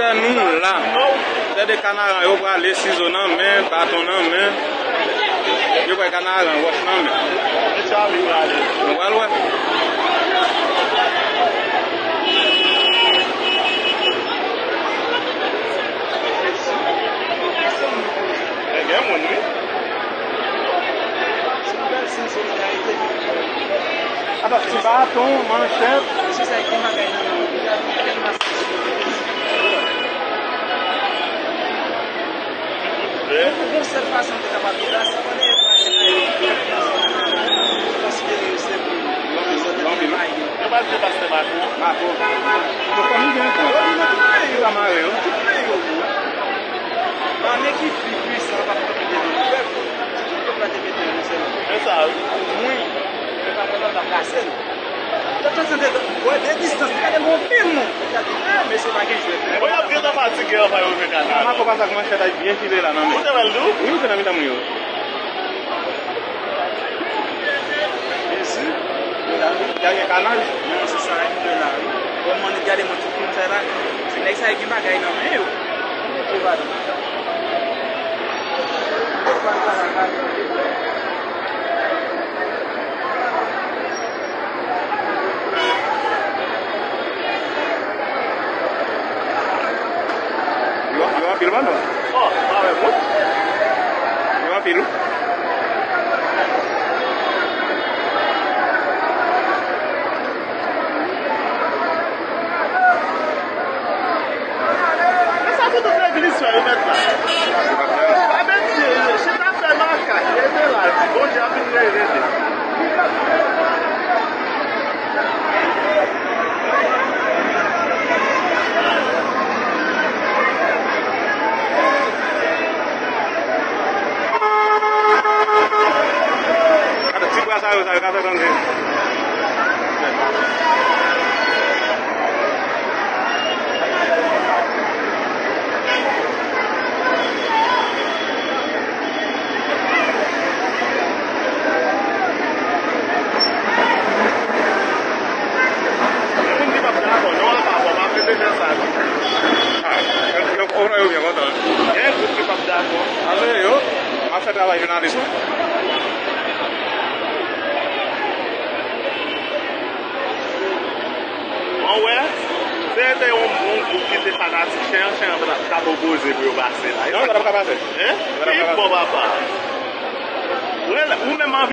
chè nou la. C'est des canaran yo pour aller ciseaux dans main, bâton dans main. Yo pour canaran wash dans main. On va loin. Alors, tu bâton, manchette. C'est ça qui m'a gagné. Pour cette façon de travailler là, ça va être considéré aussi Eu vai ter bastante mato. Eu comi dentro. Eu amarelo. uma équipe puissante para poder tudo para ter que Exato. muito para poder dar cacete. Eu tô dizendo, é distância, cadê meu primo? Mais c'est pas que je vais. Olha a vida matica que ela vai ouvir Mas canal. vou passar com uma cheddar bien filé lá, não. Onde ela do? Muito na minha mãe. Ici, Il y a un canal. non, c'est ça, de là. Comme on regarde mon truc comme ça là, c'est n'est ça qui m'a gagné dans mes yeux. Tu vas dire. Yo apilo bando. Ó, não é muito? Yo apilo. Essa tudo é isso aí, né, cara? Vai mentir, você tá pé na cara, ele lá, bom dia, ele. Ada tipo asa kata kan sih. Quando vai pra água, não há água, mas você já sabe. Eu orang eu biar kata. É, porque vai pra água. Ada yo. Masa trabalho jornalismo. Não é? Você tem um que te faz assim, pra bobozer pro Barcelona. Não, dá pra acabar. É? Que bobabá. O mesmo